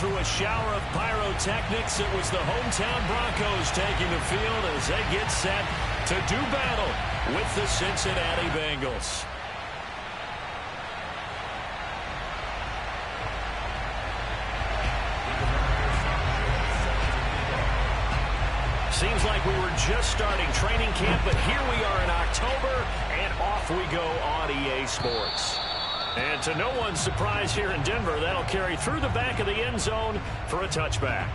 through a shower of pyrotechnics. It was the hometown Broncos taking the field as they get set to do battle with the Cincinnati Bengals. Seems like we were just starting training camp, but here we are in October, and off we go on EA Sports. And to no one's surprise here in Denver, that'll carry through the back of the end zone for a touchback.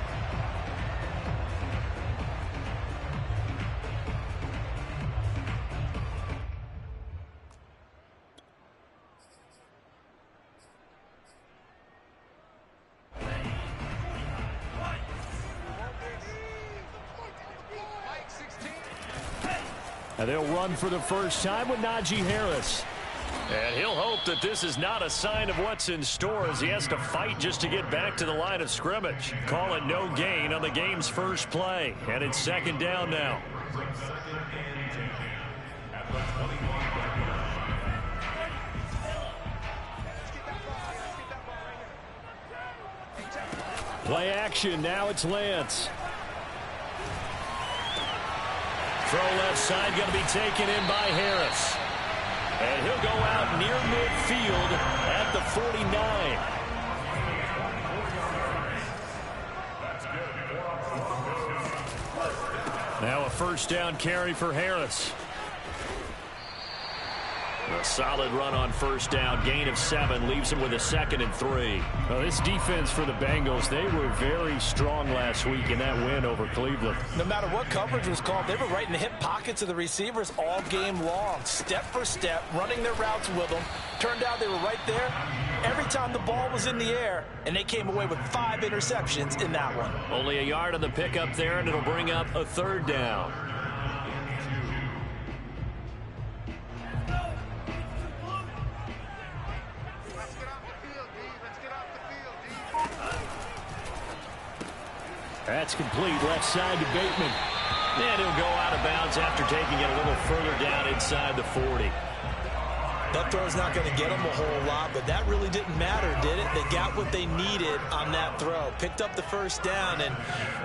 And they'll run for the first time with Najee Harris. And he'll hope that this is not a sign of what's in store as he has to fight just to get back to the line of scrimmage. Call it no gain on the game's first play. And it's second down now. Play action. Now it's Lance. Throw left side going to be taken in by Harris. And he'll go out near midfield at the 49. Now a first down carry for Harris. A solid run on first down. Gain of 7 leaves him with a 2nd and 3. Well, this defense for the Bengals, they were very strong last week in that win over Cleveland. No matter what coverage was called, they were right in the hip pockets of the receivers all game long. Step for step, running their routes with them. Turned out they were right there every time the ball was in the air, and they came away with 5 interceptions in that one. Only a yard on the pickup there, and it'll bring up a 3rd down. That's complete, left side to Bateman. And he'll go out of bounds after taking it a little further down inside the 40. That throw's not going to get them a whole lot, but that really didn't matter, did it? They got what they needed on that throw. Picked up the first down, and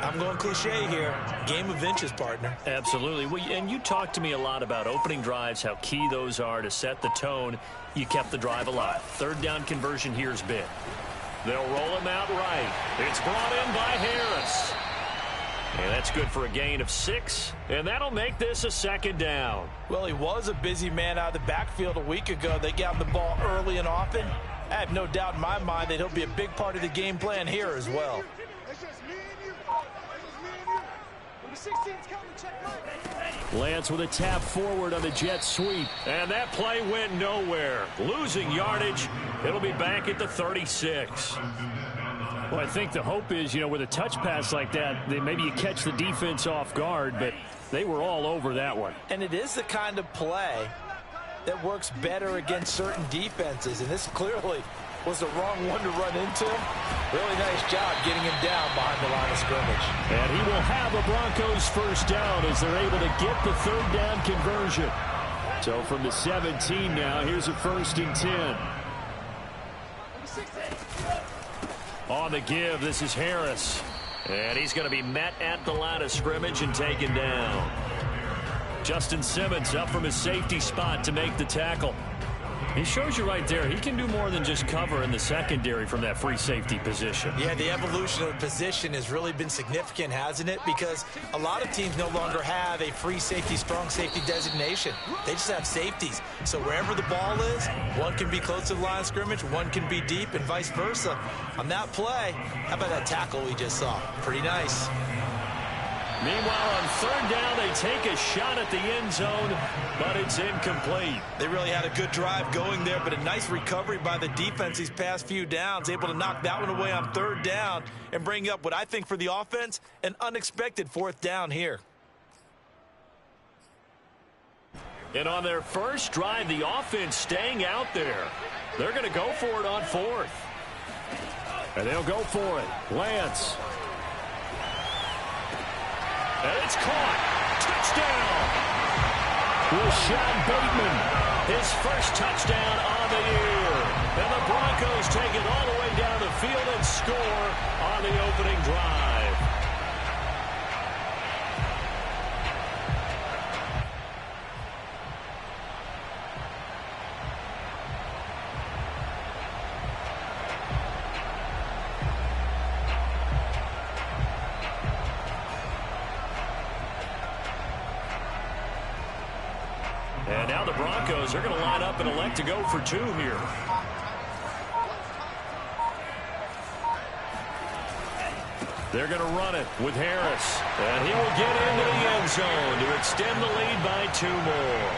I'm going cliche here. Game of inches, partner. Absolutely. Well, and you talked to me a lot about opening drives, how key those are to set the tone. You kept the drive alive. 3rd down conversion here is big. They'll roll him out right. It's brought in by Harris. And that's good for a gain of 6. And that'll make this a 2nd down. Well, he was a busy man out of the backfield a week ago. They got him the ball early and often. I have no doubt in my mind that he'll be a big part of the game plan here as well. Lance with a tap forward on the jet sweep. And that play went nowhere. Losing yardage. It'll be back at the 36. Well, I think the hope is, with a touch pass like that, maybe you catch the defense off guard, but they were all over that one. And it is the kind of play that works better against certain defenses, and this clearly was the wrong one to run into. Really nice job getting him down behind the line of scrimmage. And he will have a Broncos first down as they're able to get the 3rd down conversion. So from the 17 now, here's a 1st and 10. On the give, this is Harris. And he's going to be met at the line of scrimmage and taken down. Justin Simmons up from his safety spot to make the tackle. He shows you right there, he can do more than just cover in the secondary from that free safety position. Yeah, the evolution of the position has really been significant, hasn't it? Because a lot of teams no longer have a free safety, strong safety designation. They just have safeties. So wherever the ball is, one can be close to the line of scrimmage, one can be deep, and vice versa. On that play, how about that tackle we just saw? Pretty nice. Meanwhile, on 3rd down, they take a shot at the end zone, but it's incomplete. They really had a good drive going there, but a nice recovery by the defense these past few downs, able to knock that one away on 3rd down and bring up what I think for the offense, an unexpected 4th down here. And on their first drive, the offense staying out there. They're going to go for it on 4th. And they'll go for it. Lance. And it's caught. Touchdown. Rashad Bateman. His first touchdown on the year. And the Broncos take it all the way down the field and score on the opening drive. And now the Broncos are going to line up and elect to go for two here. They're going to run it with Harris. And he will get into the end zone to extend the lead by two more.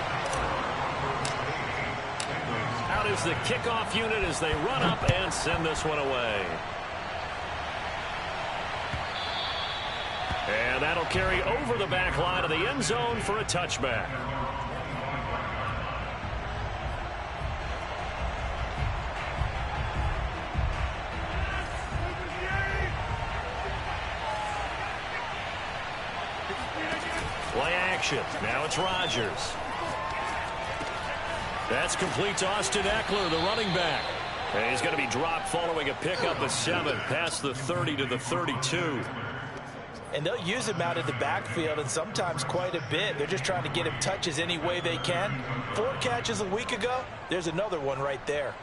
Out is the kickoff unit as they run up and send this one away. And that'll carry over the back line of the end zone for a touchback. Play action. Now it's Rodgers. That's complete to Austin Eckler, the running back. And he's going to be dropped following a pickup of 7 past the 30 to the 32. And they'll use him out in the backfield, and sometimes quite a bit. They're just trying to get him touches any way they can. 4 catches a week ago. There's another one right there.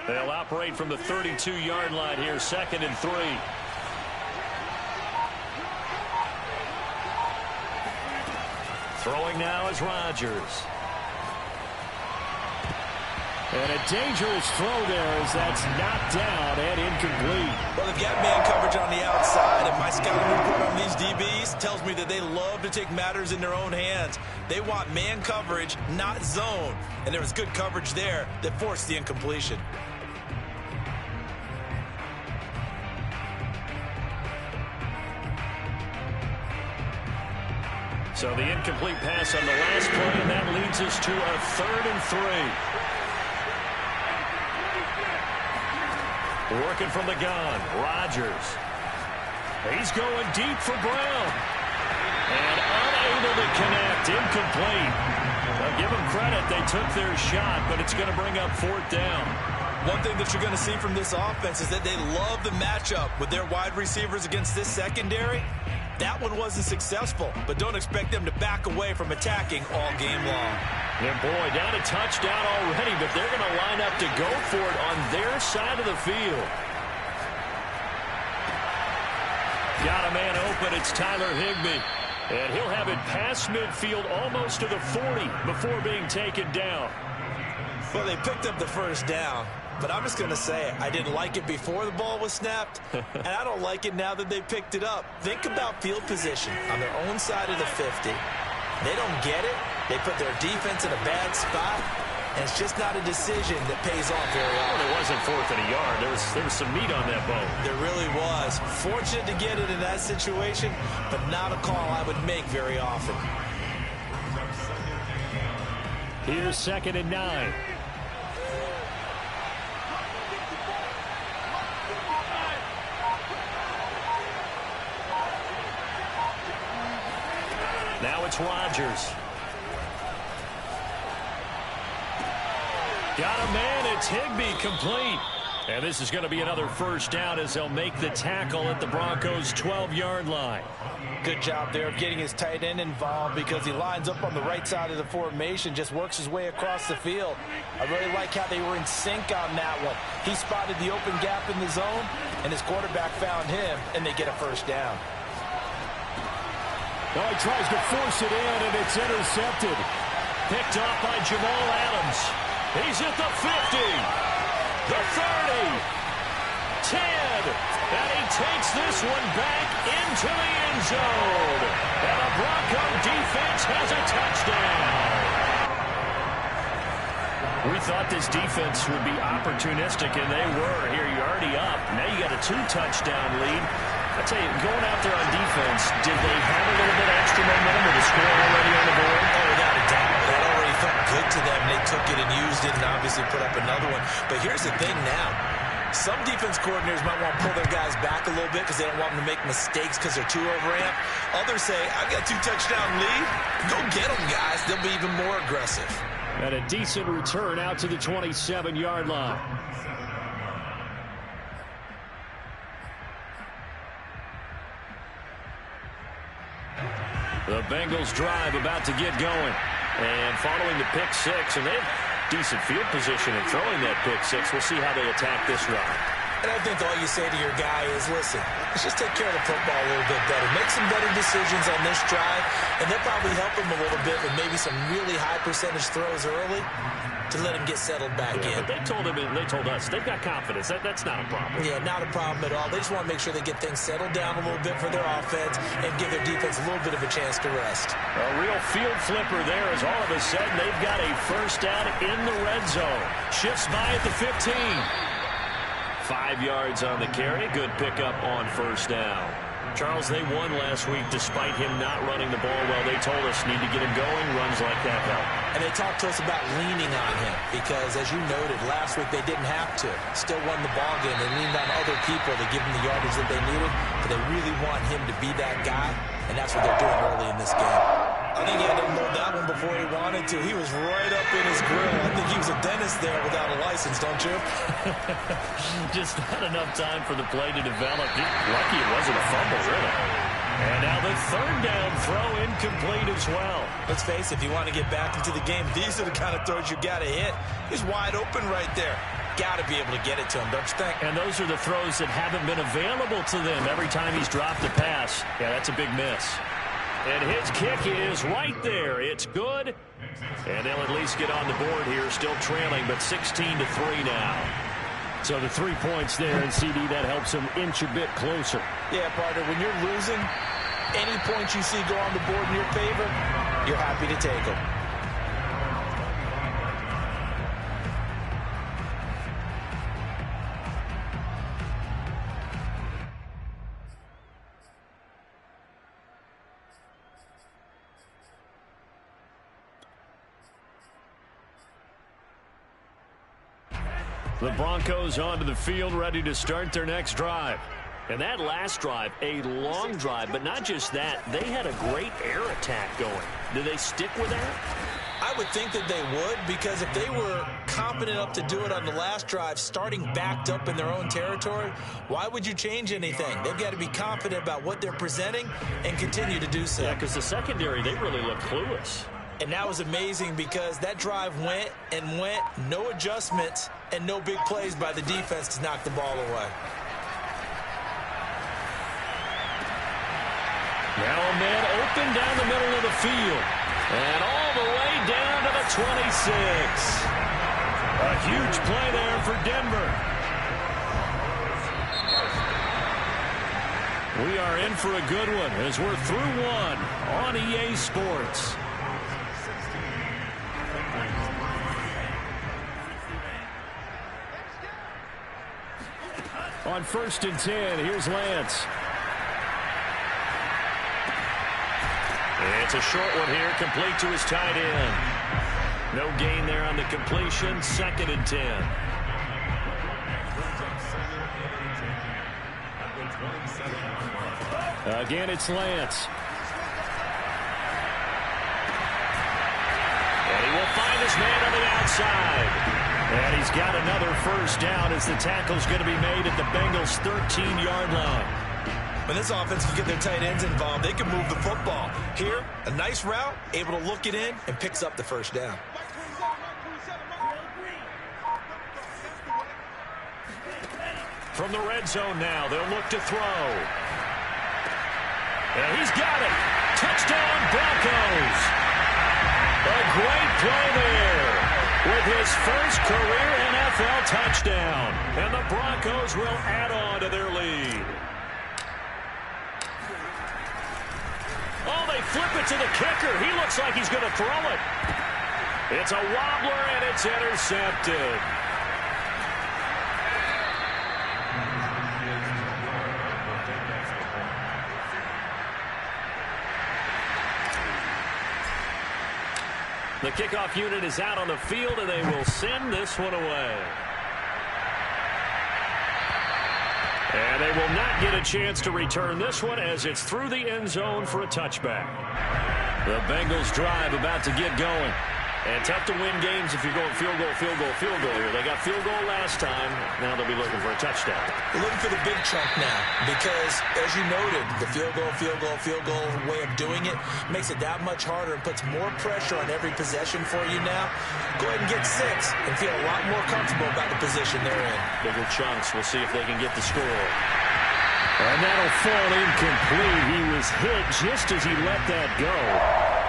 They'll operate from the 32-yard line here, 2nd and 3. Throwing now is Rodgers. And a dangerous throw there as that's knocked down and incomplete. Well, they've got man coverage on the outside, and my scouting report on these DBs tells me that they love to take matters in their own hands. They want man coverage, not zone. And there was good coverage there that forced the incompletion. So the incomplete pass on the last play, and that leads us to a 3rd and 3. Working from the gun, Rodgers. He's going deep for Brown. And unable to connect, incomplete. Well, give them credit, they took their shot, but it's going to bring up 4th down. One thing that you're going to see from this offense is that they love the matchup with their wide receivers against this secondary. That one wasn't successful, but don't expect them to back away from attacking all game long. And boy, down a touchdown already, but they're going to line up to go for it on their side of the field. Got a man open, it's Tyler Higbee. And he'll have it past midfield almost to the 40 before being taken down. Well, they picked up the first down. But I'm just going to say I didn't like it before the ball was snapped, and I don't like it now that they picked it up. Think about field position on their own side of the 50. They don't get it. They put their defense in a bad spot, and it's just not a decision that pays off very often. Well, it wasn't 4th and a yard. There was some meat on that bone. There really was. Fortunate to get it in that situation, but not a call I would make very often. Here's 2nd and 9. Now it's Rodgers. Got a man, it's Higbee, complete. And this is going to be another first down as they'll make the tackle at the Broncos' 12-yard line. Good job there of getting his tight end involved because he lines up on the right side of the formation, just works his way across the field. I really like how they were in sync on that one. He spotted the open gap in the zone, and his quarterback found him, and they get a first down. Oh, he tries to force it in, and it's intercepted. Picked off by Jamal Adams. He's at the 50, the 30, 10, and he takes this one back into the end zone. And the Bronco defense has a touchdown. We thought this defense would be opportunistic, and they were. Here, you're already up. Now you got a 2-touchdown lead. I tell you, going out there on defense, did they have a little bit extra momentum with the score already on the board? Oh, without a doubt. That already felt good to them. They took it and used it and obviously put up another one. But here's the thing now. Some defense coordinators might want to pull their guys back a little bit because they don't want them to make mistakes because they're too overamped. Others say, I've got 2 touchdown lead. Go get them, guys. They'll be even more aggressive. And a decent return out to the 27-yard line. The Bengals drive about to get going. And following the pick 6, and they have decent field position in throwing that pick 6. We'll see how they attack this drive. And I think all you say to your guy is, listen, let's just take care of the football a little bit better. Make some better decisions on this drive, and they'll probably help him a little bit with maybe some really high percentage throws early to let him get settled back in. But they told us they've got confidence. That's not a problem. Yeah, not a problem at all. They just want to make sure they get things settled down a little bit for their offense and give their defense a little bit of a chance to rest. A real field flipper there as all of a sudden they've got a first down in the red zone. Shifts by at the 15. 5 yards on the carry. Good pickup on first down. Charles, they won last week despite him not running the ball well. They told us need to get him going. Runs like that help. And they talked to us about leaning on him because, as you noted, last week they didn't have to. Still won the ball game. They leaned on other people to give them the yardage that they needed, but they really want him to be that guy, and that's what they're doing early in this game. I think he had to load that one before he wanted to. He was right up in his grill. I think he was a dentist there without a license, don't you? Just not enough time for the play to develop. Lucky it wasn't a fumble, really. And now the third down throw incomplete as well. Let's face it, if you want to get back into the game, these are the kind of throws you got to hit. He's wide open right there. Got to be able to get it to him, don't you think? And those are the throws that haven't been available to them every time he's dropped a pass. Yeah, that's a big miss. And his kick is right there. It's good. And they'll at least get on the board here, still trailing, but 16-3 now. So the 3 points there, and CD, that helps him inch a bit closer. Yeah, partner, when you're losing, any points you see go on the board in your favor, you're happy to take them. The Broncos onto the field, ready to start their next drive. And that last drive, a long drive, but not just that. They had a great air attack going. Do they stick with that? I would think that they would, because if they were confident enough to do it on the last drive, starting backed up in their own territory, why would you change anything? They've got to be confident about what they're presenting and continue to do so. Yeah, because the secondary, they really look clueless. And that was amazing because that drive went and went, no adjustments, and no big plays by the defense to knock the ball away. Now a man open down the middle of the field. And all the way down to the 26. A huge play there for Denver. We are in for a good one as we're through one on EA Sports. On 1st and 10, here's Lance. It's a short one here, complete to his tight end. No gain there on the completion, 2nd and 10. Again, it's Lance. And he will find his man on the outside. And he's got another first down as the tackle's going to be made at the Bengals' 13-yard line. When this offense can get their tight ends involved, they can move the football. Here, a nice route, able to look it in, and picks up the first down. From the red zone now, they'll look to throw. And he's got it. Touchdown, Broncos. A great play there with his first career NFL touchdown. And the Broncos will add on to their lead. Oh, they flip it to the kicker. He looks like he's going to throw it. It's a wobbler, and it's intercepted. The kickoff unit is out on the field, and they will send this one away. And they will not get a chance to return this one as it's through the end zone for a touchback. The Bengals drive about to get going. And tough to win games if you're going field goal here. They got field goal last time. Now they'll be looking for a touchdown. They're looking for the big chunk now because, as you noted, the field goal way of doing it makes it that much harder and puts more pressure on every possession for you now. Go ahead and get 6 and feel a lot more comfortable about the position they're in. Bigger chunks. We'll see if they can get the score. And that'll fall incomplete. He was hit just as he let that go.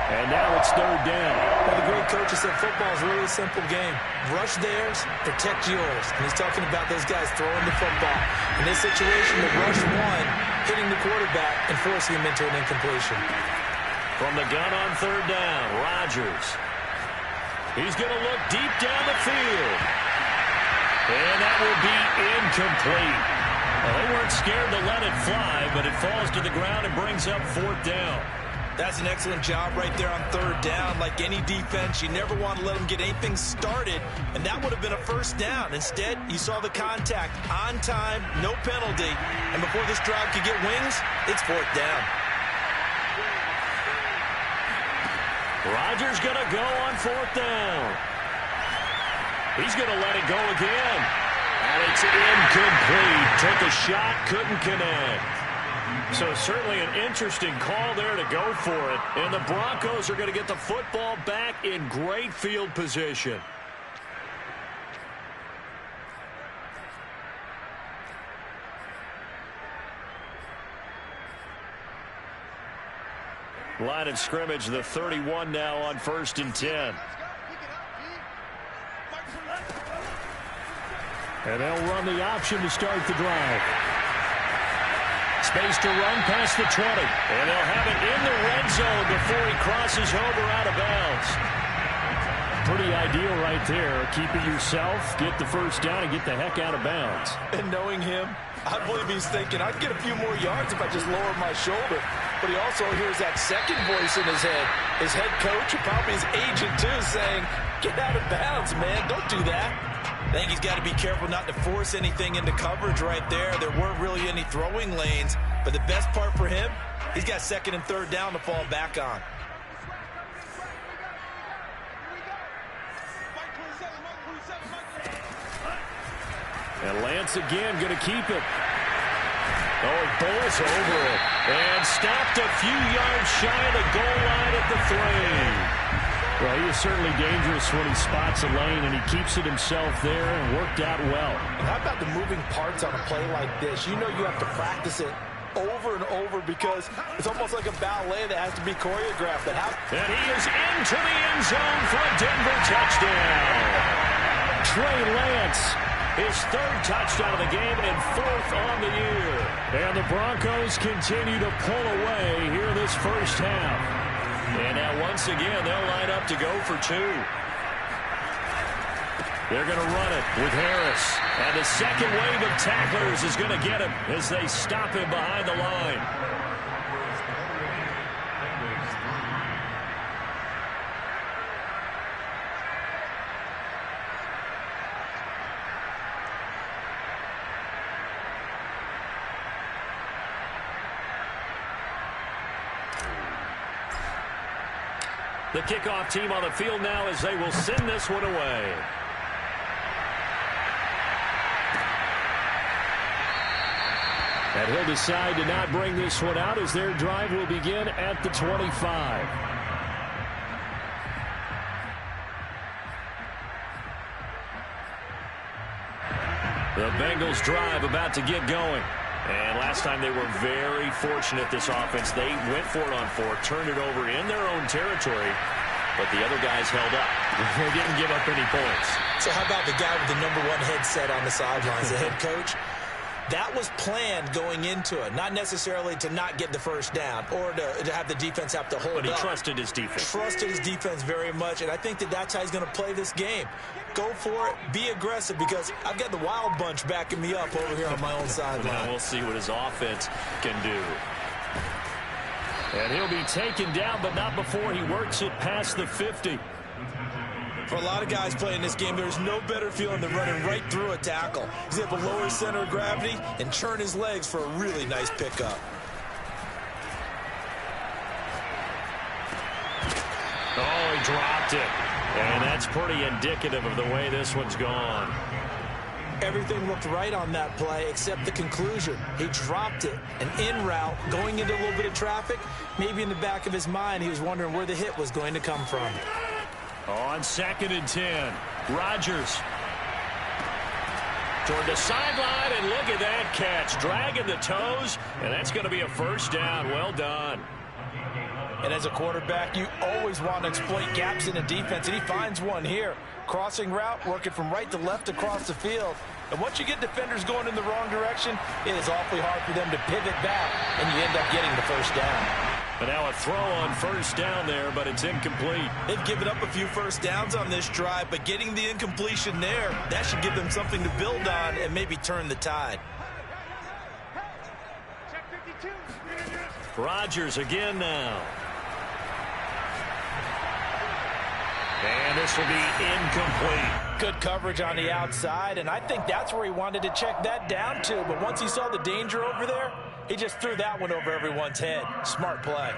And now it's 3rd down. Well, the great coach has said football is really a simple game. Rush theirs, protect yours. And he's talking about those guys throwing the football. In this situation, the rush one, hitting the quarterback and forcing him into an incompletion. From the gun on 3rd down, Rodgers. He's going to look deep down the field. And that will be incomplete. Well, they weren't scared to let it fly, but it falls to the ground and brings up 4th down. That's an excellent job right there on 3rd down. Like any defense, you never want to let them get anything started, and that would have been a 1st down. Instead, you saw the contact on time, no penalty, and before this drive could get wings, it's 4th down. Rodgers going to go on 4th down. He's going to let it go again. And it's incomplete. Took a shot, couldn't connect. So certainly an interesting call there to go for it. And the Broncos are going to get the football back in great field position. Line of scrimmage, the 31 now on 1st and 10. And they'll run the option to start the drive. Space to run past the 20. And they'll have it in the red zone before he crosses over out of bounds. Pretty ideal right there. Keep it yourself, get the 1st down, and get the heck out of bounds. And knowing him, I believe he's thinking, I'd get a few more yards if I just lowered my shoulder. But he also hears that second voice in his head. His head coach, or probably his agent too, saying, get out of bounds, man. Don't do that. I think he's got to be careful not to force anything into coverage right there. There weren't really any throwing lanes. But the best part for him, he's got 2nd and 3rd down to fall back on. And Lance again going to keep it. Oh, he bowls over it. And stopped a few yards shy of the goal line at the 3. Well, he is certainly dangerous when he spots a lane, and he keeps it himself there and worked out well. And how about the moving parts on a play like this? You know you have to practice it over and over because it's almost like a ballet that has to be choreographed. And he is into the end zone for a Denver touchdown. Trey Lance, his 3rd touchdown of the game and 4th on the year. And the Broncos continue to pull away here in this first half. And now once again, they'll line up to go for 2. They're going to run it with Harris. And the second wave of tacklers is going to get him as they stop him behind the line. The kickoff team on the field now as they will send this one away. And he'll decide to not bring this one out as their drive will begin at the 25. The Bengals drive about to get going. And last time they were very fortunate, this offense. They went for it on 4, turned it over in their own territory, but the other guys held up. They didn't give up any points. So how about the guy with the #1 headset on the sidelines, the head coach? That was planned going into it, not necessarily to not get the 1st down or to have the defense have to hold up. But he trusted his defense. Trusted his defense very much, and I think that's how he's going to play this game. Go for it, be aggressive, because I've got the wild bunch backing me up over here on my own sideline. Now we'll see what his offense can do. And he'll be taken down, but not before he works it past the 50. For a lot of guys playing this game, there's no better feeling than running right through a tackle. He's able to lower his center of gravity and churn his legs for a really nice pickup. Oh, he dropped it. And that's pretty indicative of the way this one's gone. Everything looked right on that play except the conclusion. He dropped it. An in route, going into a little bit of traffic. Maybe in the back of his mind, he was wondering where the hit was going to come from. On 2nd and 10, Rodgers toward the sideline, and look at that catch. Dragging the toes, and that's going to be a first down. Well done. And as a quarterback, you always want to exploit gaps in the defense, and he finds one here. Crossing route, working from right to left across the field. And once you get defenders going in the wrong direction, it is awfully hard for them to pivot back, and you end up getting the first down. But now a throw on first down there, but it's incomplete. They've given up a few first downs on this drive, but getting the incompletion there, that should give them something to build on and maybe turn the tide. Rodgers again now. And this will be incomplete. Good coverage on the outside, and I think that's where he wanted to check that down to. But once he saw the danger over there, he just threw that one over everyone's head. Smart play.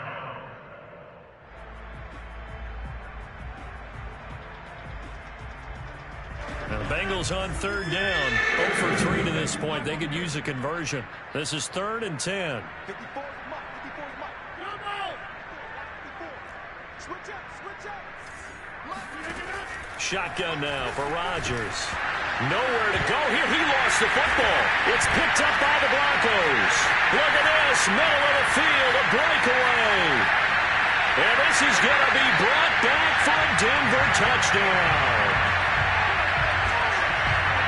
Now the Bengals on 3rd down. 0 for 3 to this point. They could use a conversion. This is 3rd and 10. Shotgun now for Rodgers. Nowhere to go here. He lost the football. It's picked up by the Broncos. Look at this. Middle of the field. A breakaway. And this is going to be brought back for a Denver touchdown.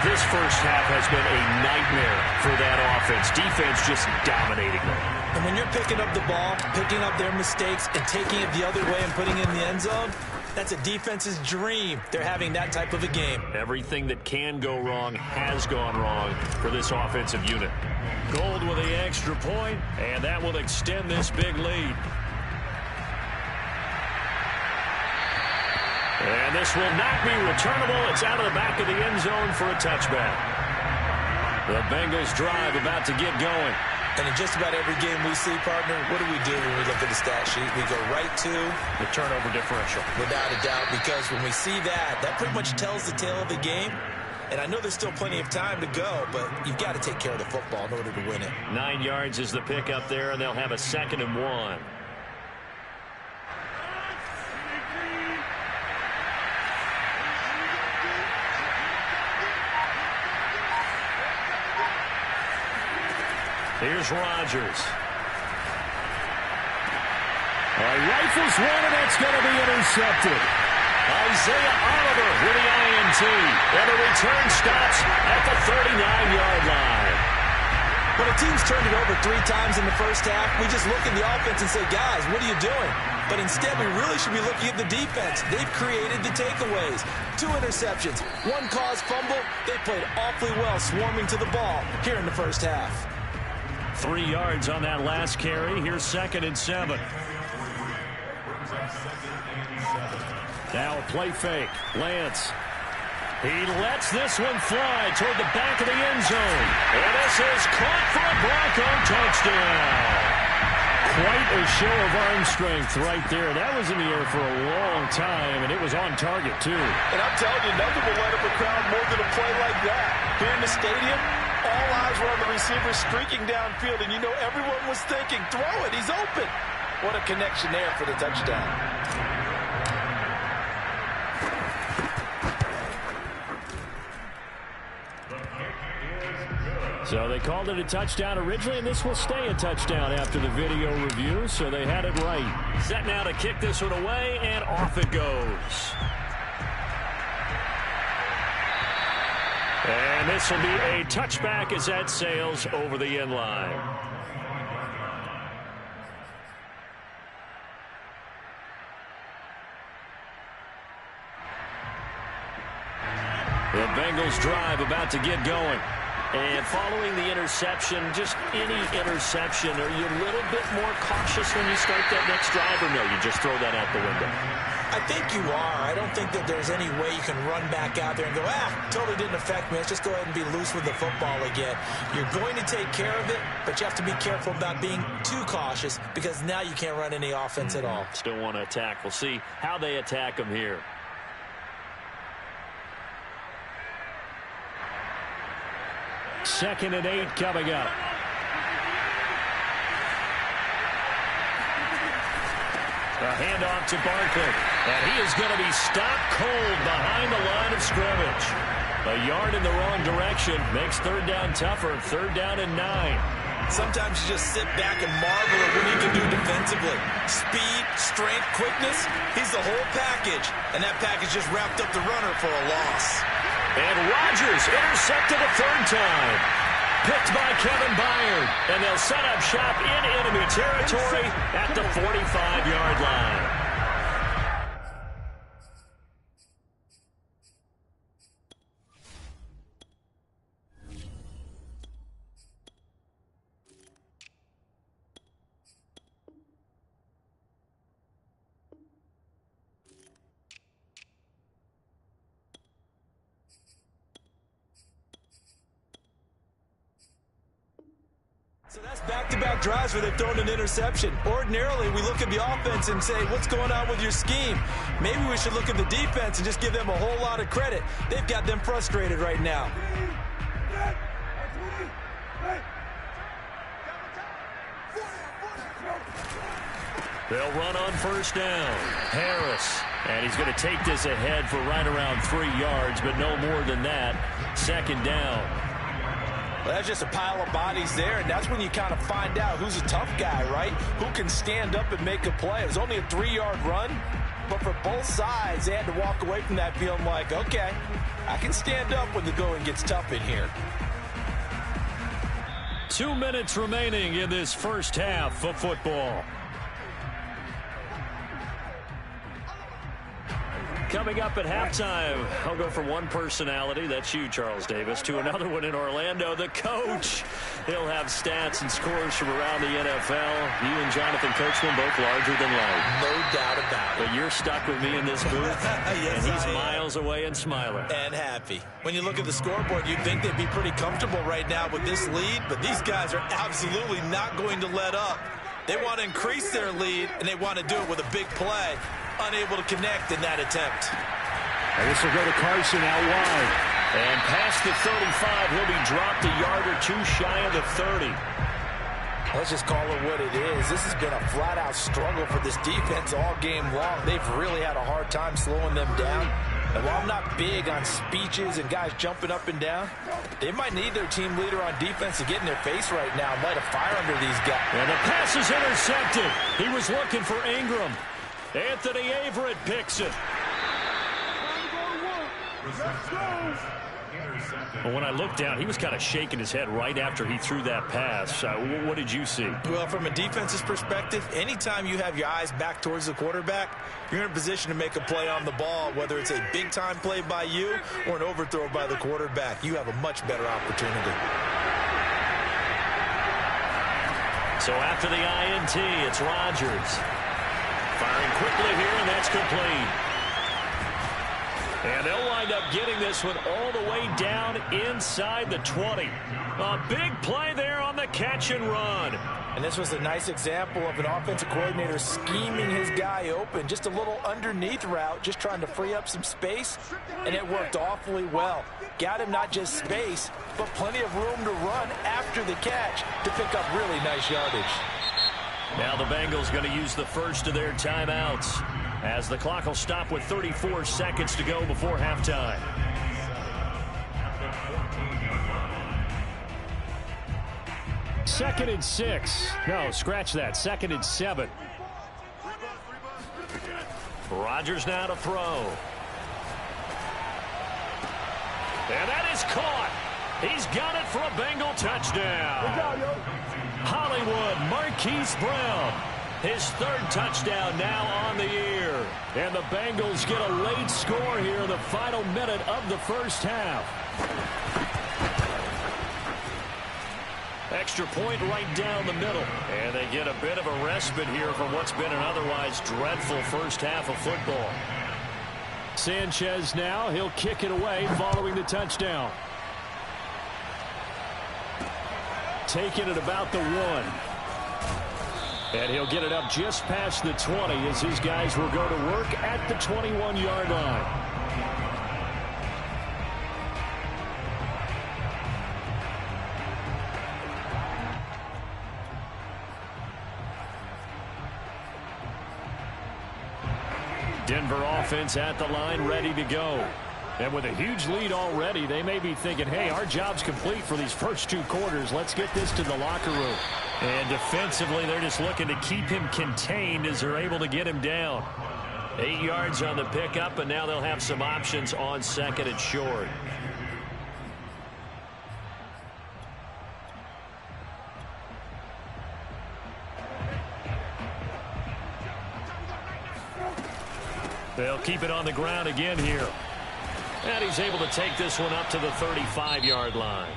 This first half has been a nightmare for that offense. Defense just dominating them. And when you're picking up the ball, picking up their mistakes, and taking it the other way and putting it in the end zone, that's a defense's dream. They're having that type of a game. Everything that can go wrong has gone wrong for this offensive unit. Gold with the extra point, and that will extend this big lead. And this will not be returnable. It's out of the back of the end zone for a touchback. The Bengals drive about to get going. And in just about every game we see, partner, what do we do when we look at the stat sheet? We go right to the turnover differential. Without a doubt, because when we see that, that pretty much tells the tale of the game. And I know there's still plenty of time to go, but you've got to take care of the football in order to win it. 9 yards is the pick up there, and they'll have a 2nd and 1. Here's Rodgers. Rifles one, and that's going to be intercepted. Isaiah Oliver with the INT. And the return stops at the 39-yard line. When a team's turned it over 3 times in the first half, we just look at the offense and say, guys, what are you doing? But instead, we really should be looking at the defense. They've created the takeaways. 2 interceptions, 1 caused fumble. They played awfully well swarming to the ball here in the first half. 3 yards on that last carry. Here's 2nd and 7. Now a play fake. Lance. He lets this one fly toward the back of the end zone. And this is caught for a Bronco touchdown. Quite a show of arm strength right there. That was in the air for a long time, and it was on target, too. And I'm telling you, nothing will light up a crowd more than a play like that. Here in the stadium, all eyes were on the receiver streaking downfield, and you know everyone was thinking, throw it, he's open. What a connection there for the touchdown. So they called it a touchdown originally, and this will stay a touchdown after the video review, so they had it right. Set now to kick this one away, and off it goes. And this will be a touchback as that sails over the end line. The Bengals drive about to get going. And following the interception, just any interception, are you a little bit more cautious when you start that next drive, or no, you just throw that out the window? I think you are. I don't think that there's any way you can run back out there and go, totally didn't affect me. Let's just go ahead and be loose with the football again. You're going to take care of it, but you have to be careful about being too cautious because now you can't run any offense at all. Still want to attack. We'll see how they attack them here. Second and 8 coming up. A handoff to Barkley, and he is going to be stopped cold behind the line of scrimmage. A yard in the wrong direction makes third down tougher. Third down and 9. Sometimes you just sit back and marvel at what he can do defensively. Speed, strength, quickness, he's the whole package. And that package just wrapped up the runner for a loss. And Rodgers intercepted a third time. Picked by Kevin Byard. And they'll set up shop in enemy territory at the 45-yard line. So that's back-to-back drives where they've thrown an interception. Ordinarily, we look at the offense and say, what's going on with your scheme? Maybe we should look at the defense and just give them a whole lot of credit. They've got them frustrated right now. They'll run on first down. Harris. And he's going to take this ahead for right around 3 yards, but no more than that. Second down. Well, that's just a pile of bodies there, and that's when you kind of find out who's a tough guy, right? Who can stand up and make a play. It was only a 3-yard run, but for both sides, they had to walk away from that feeling like, okay, I can stand up when the going gets tough in here. 2 minutes remaining in this first half of football. Coming up at halftime, I'll go from one personality, that's you, Charles Davis, to another one in Orlando, the coach. He'll have stats and scores from around the NFL. You and Jonathan Coachman both larger than life. No doubt about it. But you're stuck with me in this booth, yes, and he's miles away and smiling. And happy. When you look at the scoreboard, you'd think they'd be pretty comfortable right now with this lead, but these guys are absolutely not going to let up. They want to increase their lead, and they want to do it with a big play. Unable to connect in that attempt. And this will go to Carson out wide. And past the 35, he'll be dropped a yard or two shy of the 30. Let's just call it what it is. This has been a flat-out struggle for this defense all game long. They've really had a hard time slowing them down. And while I'm not big on speeches and guys jumping up and down, they might need their team leader on defense to get in their face right now and light a fire under these guys. And the pass is intercepted. He was looking for Ingram. Anthony Averett picks it. Well, when I looked down, he was kind of shaking his head right after he threw that pass. What did you see? Well, from a defense's perspective, anytime you have your eyes back towards the quarterback, you're in a position to make a play on the ball, whether it's a big-time play by you or an overthrow by the quarterback. You have a much better opportunity. So after the INT, it's Rodgers. Firing quickly here, and that's complete. And they'll wind up getting this one all the way down inside the 20. A big play there on the catch and run. And this was a nice example of an offensive coordinator scheming his guy open. Just a little underneath route, just trying to free up some space, and it worked awfully well. Got him not just space, but plenty of room to run after the catch to pick up really nice yardage. Now the Bengals going to use the first of their timeouts as the clock will stop with 34 seconds to go before halftime. Second and 6. No, scratch that. Second and 7. Rodgers now to throw. And that is caught. He's got it for a Bengal touchdown. Hollywood Marquise Brown, his third touchdown now on the year. And the Bengals get a late score here in the final minute of the first half. Extra point right down the middle. And they get a bit of a respite here from what's been an otherwise dreadful first half of football. Sanchez now. He'll kick it away following the touchdown. Taking it about the 1. And he'll get it up just past the 20 as his guys will go to work at the 21-yard line. Denver offense at the line, ready to go. And with a huge lead already, they may be thinking, hey, our job's complete for these first 2 quarters. Let's get this to the locker room. And defensively, they're just looking to keep him contained as they're able to get him down. 8 yards on the pickup, and now they'll have some options on 2nd and short. They'll keep it on the ground again here. And he's able to take this one up to the 35-yard line.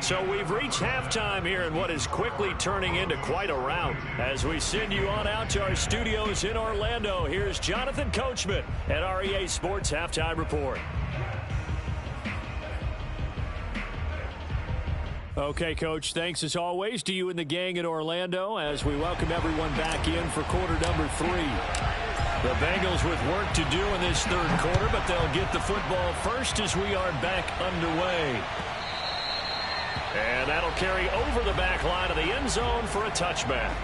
So we've reached halftime here in what is quickly turning into quite a rout. As we send you on out to our studios in Orlando, here's Jonathan Coachman at REA Sports Halftime Report. Okay, Coach, thanks as always to you and the gang in Orlando as we welcome everyone back in for quarter number 3. The Bengals with work to do in this 3rd quarter, but they'll get the football first as we are back underway. And that'll carry over the back line of the end zone for a touchback.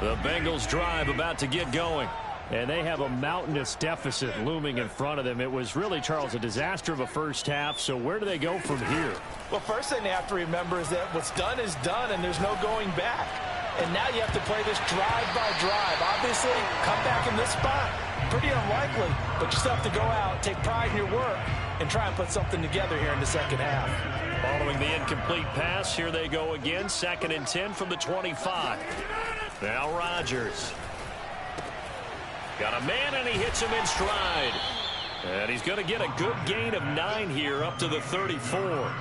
The Bengals drive about to get going. And they have a mountainous deficit looming in front of them. It was really, Charles, a disaster of a first half. So where do they go from here? Well, first thing they have to remember is that what's done is done, and there's no going back. And now you have to play this drive by drive. Obviously, come back in this spot. Pretty unlikely, but you still have to go out, take pride in your work, and try and put something together here in the second half. Following the incomplete pass, here they go again. 2nd and 10 from the 25. Now Rodgers. Got a man, and he hits him in stride. And he's going to get a good gain of 9 here up to the 34.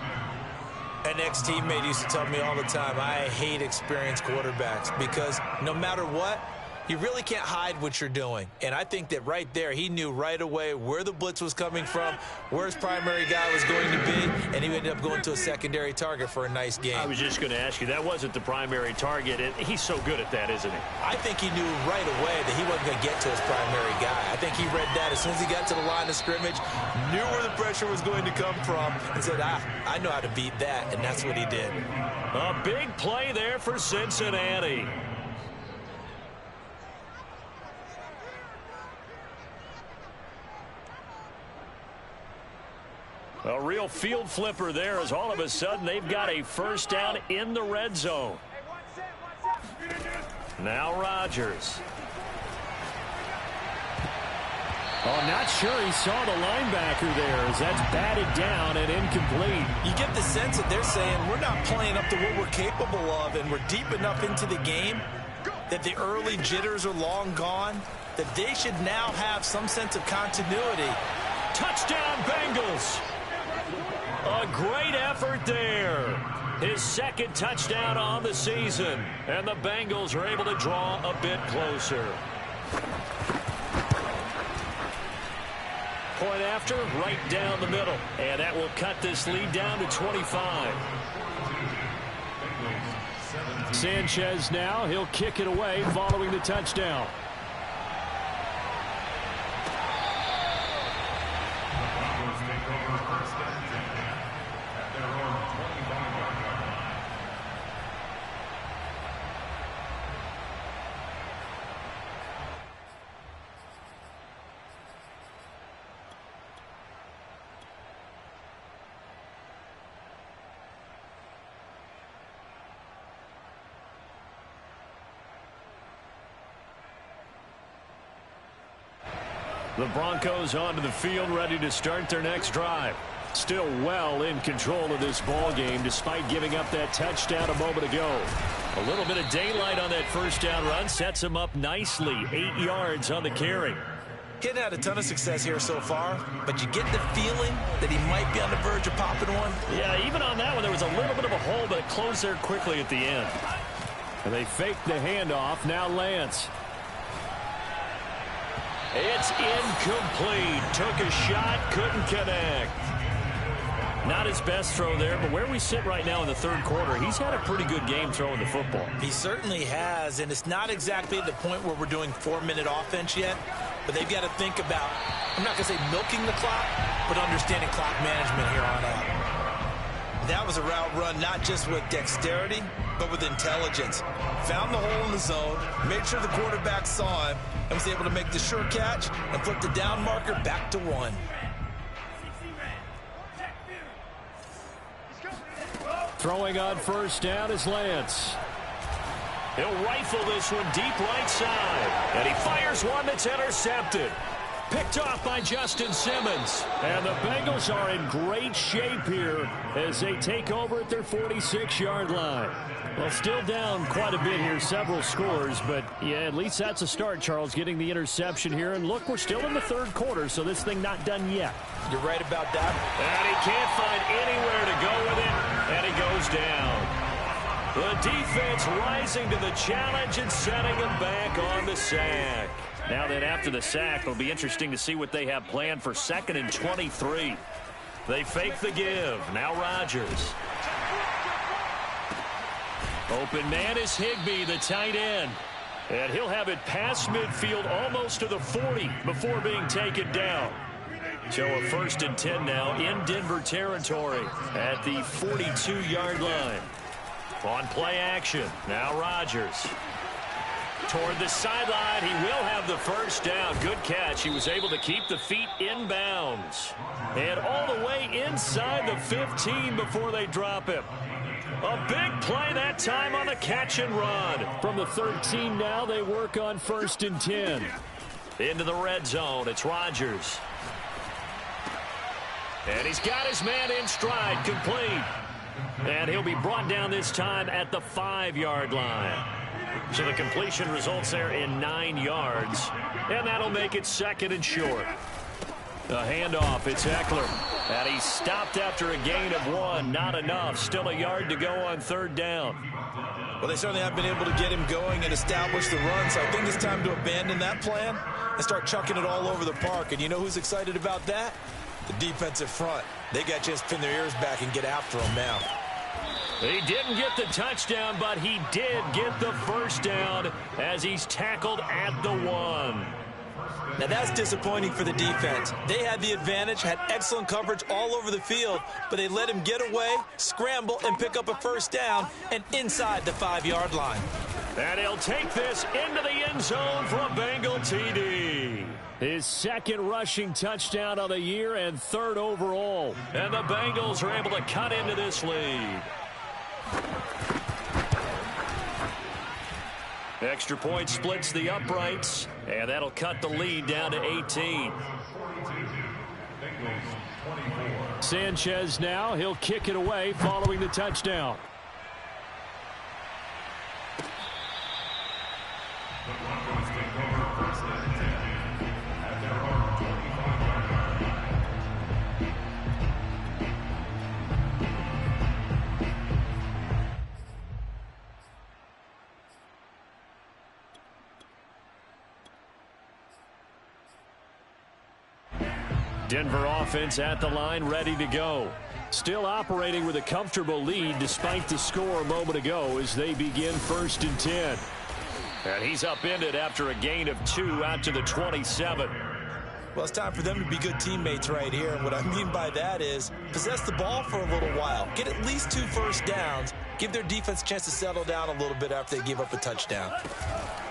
An ex-teammate used to tell me all the time, I hate experienced quarterbacks because no matter what, you really can't hide what you're doing. And I think that right there, he knew right away where the blitz was coming from, where his primary guy was going to be, and he ended up going to a secondary target for a nice game. I was just going to ask you, that wasn't the primary target, and he's so good at that, isn't he? I think he knew right away that he wasn't going to get to his primary guy. I think he read that as soon as he got to the line of scrimmage, knew where the pressure was going to come from, and said, I know how to beat that, and that's what he did. A big play there for Cincinnati. A real field flipper there as all of a sudden they've got a first down in the red zone. Now Rodgers. Oh, not sure he saw the linebacker there as that's batted down and incomplete. You get the sense that they're saying we're not playing up to what we're capable of, and we're deep enough into the game that the early jitters are long gone, that they should now have some sense of continuity. Touchdown Bengals. A great effort there. His 2nd touchdown on the season. And the Bengals are able to draw a bit closer. Point after, right down the middle. And that will cut this lead down to 25. Sanchez now. He'll kick it away following the touchdown. The Broncos onto the field, ready to start their next drive. Still well in control of this ball game despite giving up that touchdown a moment ago. A little bit of daylight on that first down run sets him up nicely. 8 yards on the carry. He hasn't had a ton of success here so far, but you get the feeling that he might be on the verge of popping one. Yeah, even on that one, there was a little bit of a hole, but it closed there quickly at the end. And they faked the handoff. Now Lance. It's incomplete. Took a shot, couldn't connect. Not his best throw there, but where we sit right now in the third quarter, he's had a pretty good game throwing the football. He certainly has, and it's not exactly at the point where we're doing 4-minute offense yet, but they've got to think about, I'm not going to say milking the clock, but understanding clock management here on out. That was a route run not just with dexterity, but with intelligence. Found the hole in the zone, made sure the quarterback saw him, and was able to make the sure catch and flip the down marker back to 1. Throwing on first down is Lance. He'll rifle this one deep right side. And he fires one that's intercepted. Picked off by Justin Simmons. And the Bengals are in great shape here as they take over at their 46-yard line. Well, still down quite a bit here, several scores, but yeah, at least that's a start, Charles, getting the interception here. And look, we're still in the third quarter, so this thing not done yet. You're right about that. And he can't find anywhere to go with it, and he goes down. The defense rising to the challenge and setting him back on the sack. Now then, after the sack, it'll be interesting to see what they have planned for 2nd and 23. They fake the give. Now Rodgers. Open man is Higbee, the tight end. And he'll have it past midfield almost to the 40 before being taken down. So a 1st and 10 now in Denver territory at the 42-yard line. On play action, now Rodgers. Toward the sideline, he will have the first down. Good catch. He was able to keep the feet in bounds. And all the way inside the 15 before they drop him. A big play that time on the catch and run. From the 13 now, they work on 1st and 10. Into the red zone, it's Rodgers. And he's got his man in stride, complete. And he'll be brought down this time at the 5-yard line. So the completion results there in 9 yards. And that'll make it 2nd and short. A handoff, it's Eckler. And he's stopped after a gain of 1. Not enough. Still a yard to go on 3rd down. Well, they certainly have been able to get him going and establish the run. So I think it's time to abandon that plan and start chucking it all over the park. And you know who's excited about that? The defensive front. They got a chance to pin their ears back and get after him now. He didn't get the touchdown, but he did get the first down as he's tackled at the 1. Now that's disappointing for the defense. They had the advantage, had excellent coverage all over the field, but they let him get away, scramble, and pick up a first down, and inside the 5-yard line. And he'll take this into the end zone for a Bengal TD. His 2nd rushing touchdown of the year and 3rd overall. And the Bengals are able to cut into this lead. Extra point splits the uprights, and that'll cut the lead down to 18. Sanchez now, he'll kick it away following the touchdown. Denver offense at the line, ready to go. Still operating with a comfortable lead despite the score a moment ago as they begin 1st and 10. And he's upended after a gain of 2 out to the 27. Well, it's time for them to be good teammates right here. And what I mean by that is possess the ball for a little while. Get at least 2 first downs. Give their defense a chance to settle down a little bit after they give up a touchdown.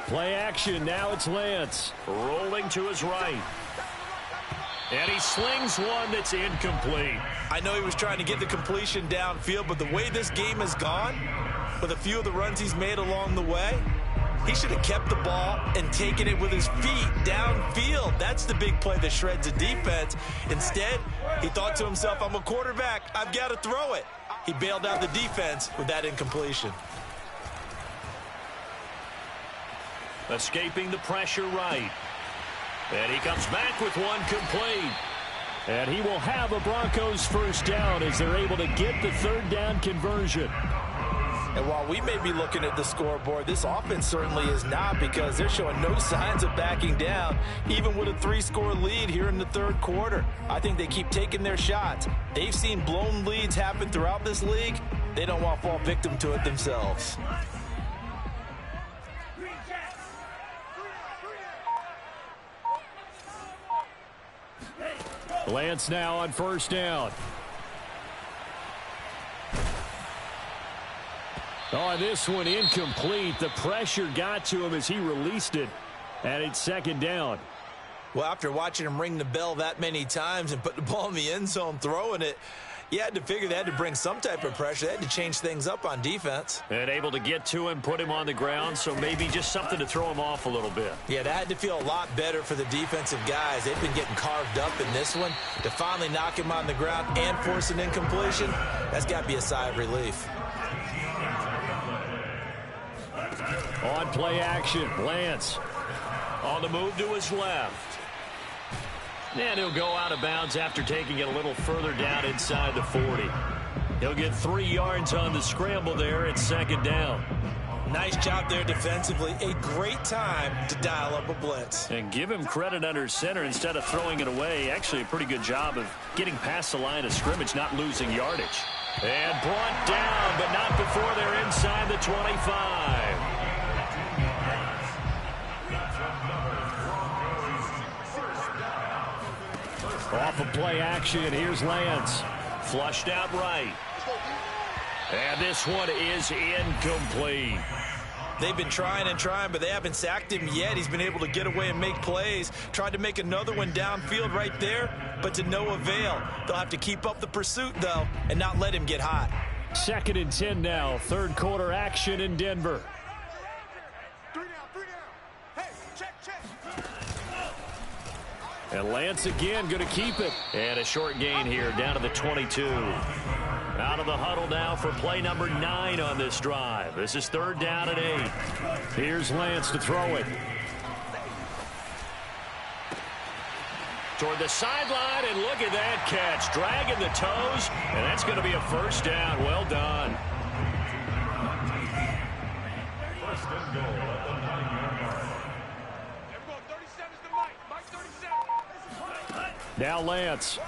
Play action. Now it's Lance. Rolling to his right. And he slings one that's incomplete. I know he was trying to get the completion downfield, but the way this game has gone, with a few of the runs he's made along the way, he should have kept the ball and taken it with his feet downfield. That's the big play that shreds the defense. Instead, he thought to himself, I'm a quarterback. I've got to throw it. He bailed out the defense with that incompletion. Escaping the pressure right. And he comes back with one complete. And he will have a Broncos first down as they're able to get the third down conversion. And while we may be looking at the scoreboard, this offense certainly is not, because they're showing no signs of backing down, even with a 3-score lead here in the third quarter. I think they keep taking their shots. They've seen blown leads happen throughout this league. They don't want to fall victim to it themselves. Lance now on first down. Oh, this one incomplete. The pressure got to him as he released it, and it's second down. Well, after watching him ring the bell that many times and put the ball in the end zone throwing it, you had to figure they had to bring some type of pressure. They had to change things up on defense. And able to get to him, put him on the ground, so maybe just something to throw him off a little bit. Yeah, that had to feel a lot better for the defensive guys. They've been getting carved up in this one. To finally knock him on the ground and force an incompletion, that's got to be a sigh of relief. On play action, Lance. On the move to his left. And he'll go out of bounds after taking it a little further down inside the 40. He'll get 3 yards on the scramble there at second down. Nice job there defensively. A great time to dial up a blitz. And give him credit under center instead of throwing it away. Actually a pretty good job of getting past the line of scrimmage, not losing yardage. And brought down, but not before they're inside the 25. Off of play action, here's Lance. Flushed out right. And this one is incomplete. They've been trying and trying, but they haven't sacked him yet. He's been able to get away and make plays. Tried to make another one downfield right there, but to no avail. They'll have to keep up the pursuit, though, and not let him get hot. 2nd and 10 now. Third quarter action in Denver. And Lance again going to keep it. And a short gain here down to the 22. Out of the huddle now for play number 9 on this drive. This is 3rd down and 8. Here's Lance to throw it. Toward the sideline, and look at that catch. Dragging the toes, and that's going to be a first down. Well done. First and goal at the 9-yard line. Now Lance.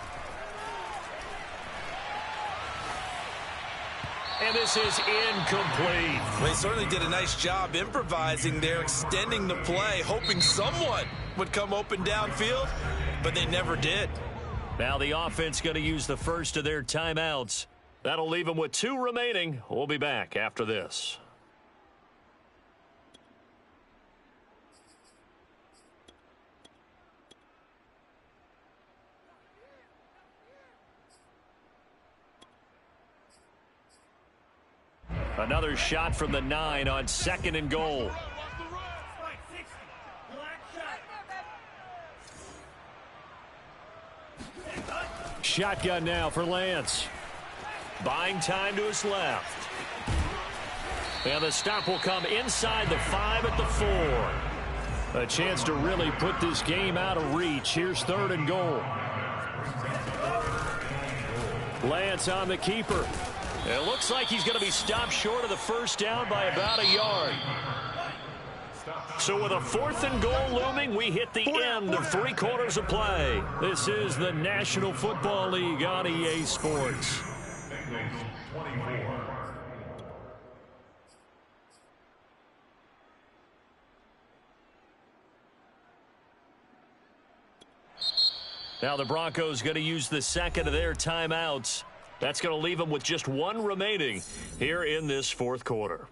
And this is incomplete. Well, they certainly did a nice job improvising there, extending the play, hoping someone would come open downfield, but they never did. Now the offense going to use the first of their timeouts. That'll leave them with 2 remaining. We'll be back after this. Another shot from the 9 on 2nd and goal. Shotgun now for Lance. Buying time to his left. And the stop will come inside the 5 at the 4. A chance to really put this game out of reach. Here's 3rd and goal. Lance on the keeper. It looks like he's going to be stopped short of the first down by about a yard. So with a 4th and goal looming, we hit the end of 3 quarters of play. This is the National Football League on EA Sports. Now the Broncos going to use the 2nd of their timeouts. That's going to leave them with just 1 remaining here in this 4th quarter.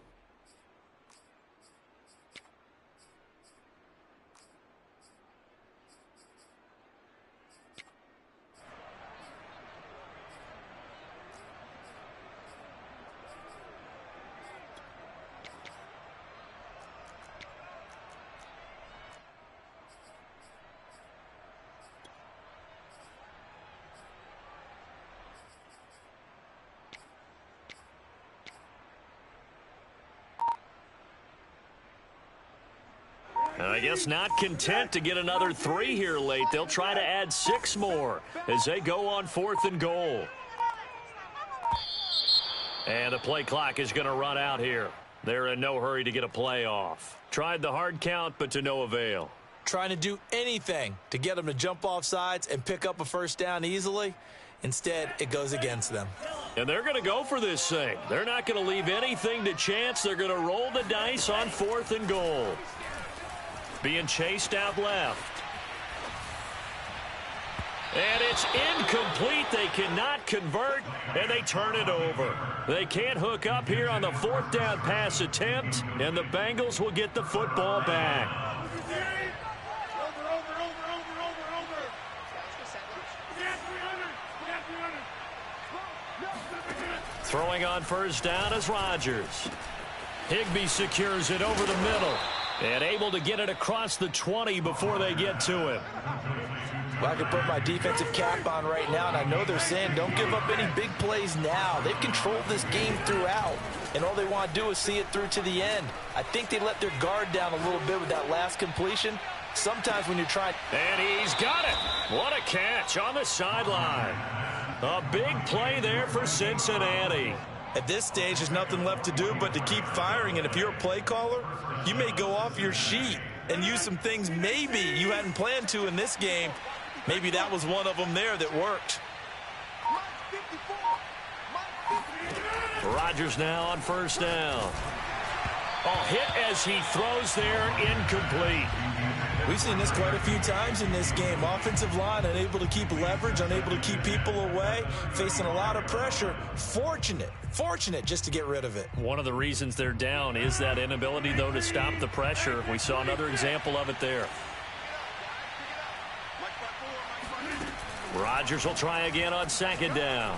I guess not content to get another 3 here late. They'll try to add 6 more as they go on 4th and goal. And the play clock is going to run out here. They're in no hurry to get a play off. Tried the hard count, but to no avail. Trying to do anything to get them to jump off sides and pick up a first down easily. Instead, it goes against them. And they're going to go for this thing. They're not going to leave anything to chance. They're going to roll the dice on 4th and goal. Being chased out left. And it's incomplete. They cannot convert, and they turn it over. They can't hook up here on the 4th down pass attempt, and the Bengals will get the football back. Throwing on first down is Rodgers. Higbee secures it over the middle and able to get it across the 20 before they get to him. Well, I can put my defensive cap on right now, and I know they're saying don't give up any big plays now. They've controlled this game throughout, and all they want to do is see it through to the end. I think they let their guard down a little bit with that last completion. Sometimes when you're trying... And he's got it. What a catch on the sideline. A big play there for Cincinnati. At this stage, there's nothing left to do but to keep firing, and if you're a play caller, you may go off your sheet and use some things maybe you hadn't planned to in this game. Maybe that was one of them there that worked. Rodgers now on first down. Oh, hit as he throws there, incomplete. We've seen this quite a few times in this game. Offensive line unable to keep leverage, unable to keep people away, facing a lot of pressure. Fortunate just to get rid of it. One of the reasons they're down is that inability, though, to stop the pressure. We saw another example of it there. Rodgers will try again on 2nd down.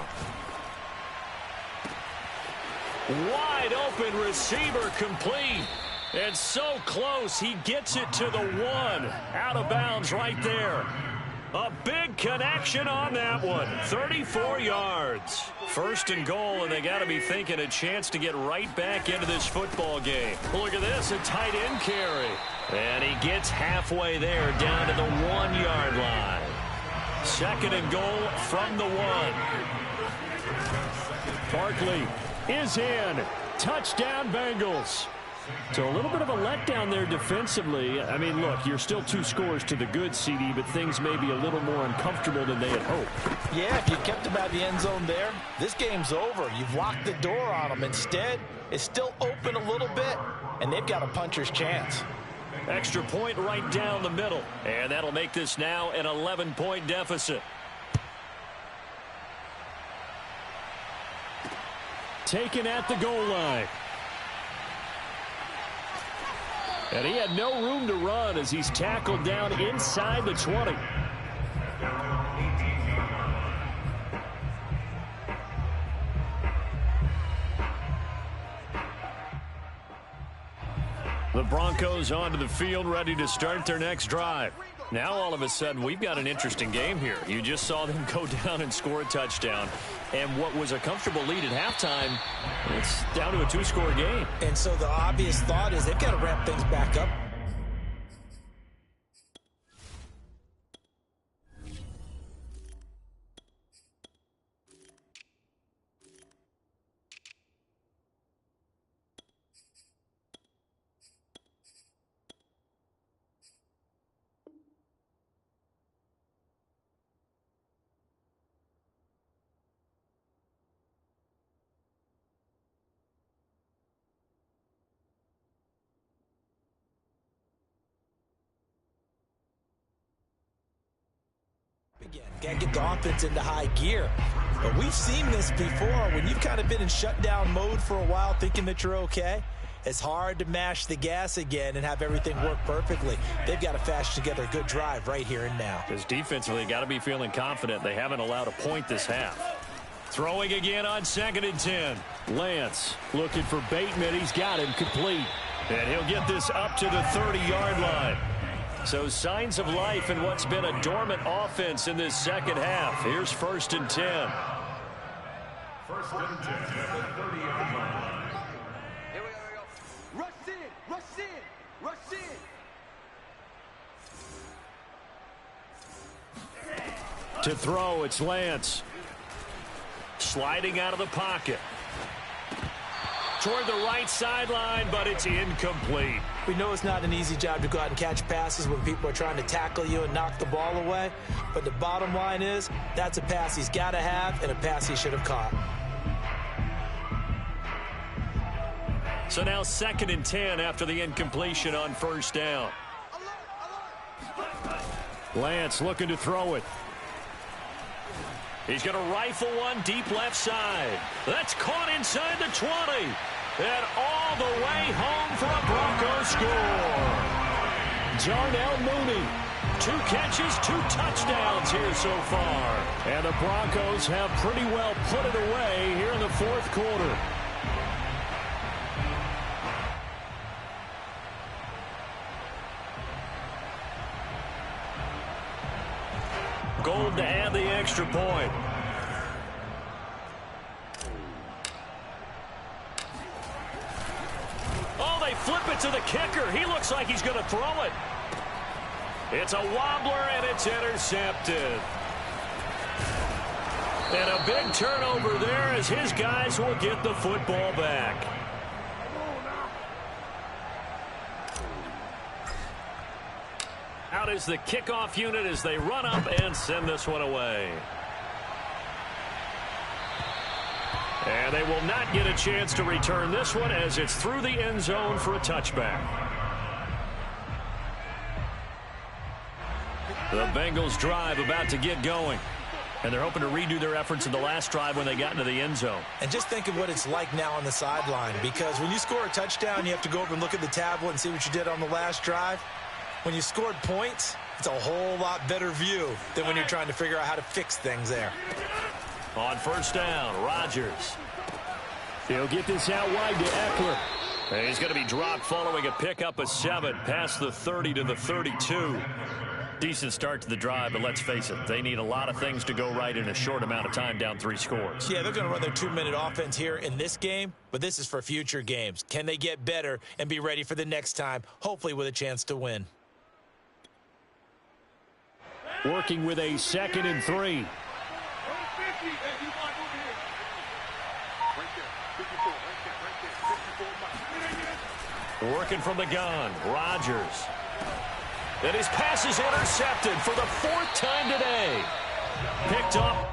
Wide open receiver complete. And so close, he gets it to the 1. Out of bounds right there. A big connection on that one. 34 yards. 1st and goal, and they got to be thinking a chance to get right back into this football game. Look at this, a tight end carry. And he gets halfway there, down to the 1-yard line. 2nd and goal from the 1. Barkley is in. Touchdown, Bengals. So a little bit of a letdown there defensively. I mean, look, you're still 2 scores to the good, CD, but things may be a little more uncomfortable than they had hoped. Yeah, if you kept them out of the end zone there, this game's over. You've locked the door on them. Instead, it's still open a little bit, and they've got a puncher's chance. Extra point right down the middle, and that'll make this now an 11-point deficit. Taken at the goal line. And he had no room to run as he's tackled down inside the 20. The Broncos onto the field, ready to start their next drive. Now, all of a sudden, we've got an interesting game here. You just saw them go down and score a touchdown. And what was a comfortable lead at halftime, it's down to a 2-score game. And so the obvious thought is they've got to ramp things back up. Got to get the offense into high gear. But we've seen this before. When you've kind of been in shutdown mode for a while thinking that you're okay, it's hard to mash the gas again and have everything work perfectly. They've got to fashion together a good drive right here and now. Because defensively, got to be feeling confident. They haven't allowed a point this half. Throwing again on 2nd and 10. Lance looking for Bateman. He's got him complete. And he'll get this up to the 30-yard line. So signs of life in what's been a dormant offense in this second half. Here's 1st and 10. 1st and 10 at the 30-yard line. Here we go. Rush in. To throw, it's Lance. Sliding out of the pocket. Toward the right sideline, but it's incomplete. We know it's not an easy job to go out and catch passes when people are trying to tackle you and knock the ball away. But the bottom line is, that's a pass he's got to have and a pass he should have caught. So now 2nd and 10 after the incompletion on 1st down. Lance looking to throw it. He's going to rifle one deep left side. That's caught inside the 20. And all the way home for a Broncos score. Darnell Mooney. 2 catches, 2 touchdowns here so far. And the Broncos have pretty well put it away here in the 4th quarter. Gold to add the extra point. Oh, they flip it to the kicker. He looks like he's going to throw it. It's a wobbler, and it's intercepted. And a big turnover there as his guys will get the football back. Out is the kickoff unit as they run up and send this one away. And they will not get a chance to return this one as it's through the end zone for a touchback. The Bengals drive about to get going. And they're hoping to redo their efforts in the last drive when they got into the end zone. And just think of what it's like now on the sideline, because when you score a touchdown, you have to go over and look at the tablet and see what you did on the last drive. When you scored points, it's a whole lot better view than when you're trying to figure out how to fix things there. On 1st down, Rodgers. He'll get this out wide to Eckler. And he's going to be dropped following a pickup of 7 past the 30 to the 32. Decent start to the drive, but let's face it, they need a lot of things to go right in a short amount of time, down 3 scores. Yeah, they're going to run their 2-minute offense here in this game, but this is for future games. Can they get better and be ready for the next time, hopefully with a chance to win? Working with a 2nd and 3. Working from the gun, Rodgers. And his pass is intercepted for the 4th time today. Picked up.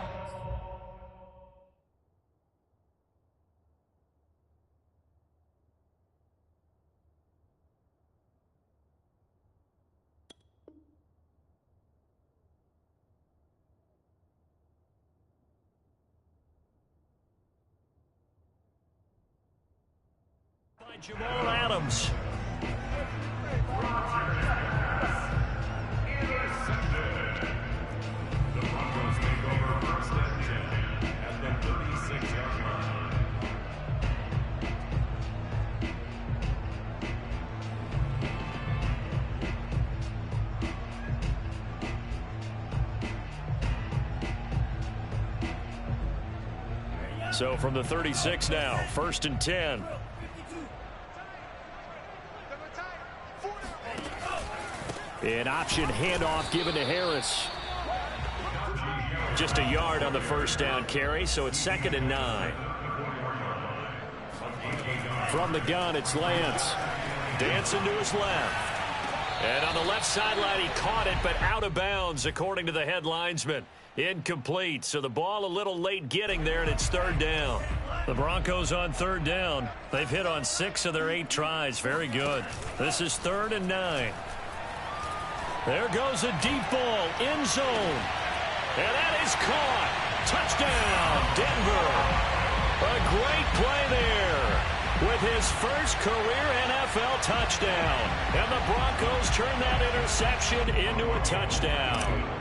By Jamal Adams. So from the 36 now, 1st and 10. An option handoff given to Harris. Just a yard on the 1st down carry, so it's 2nd and 9. From the gun, it's Lance. Dancing to his left. And on the left sideline, he caught it, but out of bounds, according to the head linesman. Incomplete, so the ball a little late getting there, and it's 3rd down. The Broncos on 3rd down. They've hit on 6 of their 8 tries. Very good. This is 3rd and 9. There goes a deep ball, end zone. And that is caught. Touchdown, Denver. A great play there with his first career NFL touchdown. And the Broncos turn that interception into a touchdown.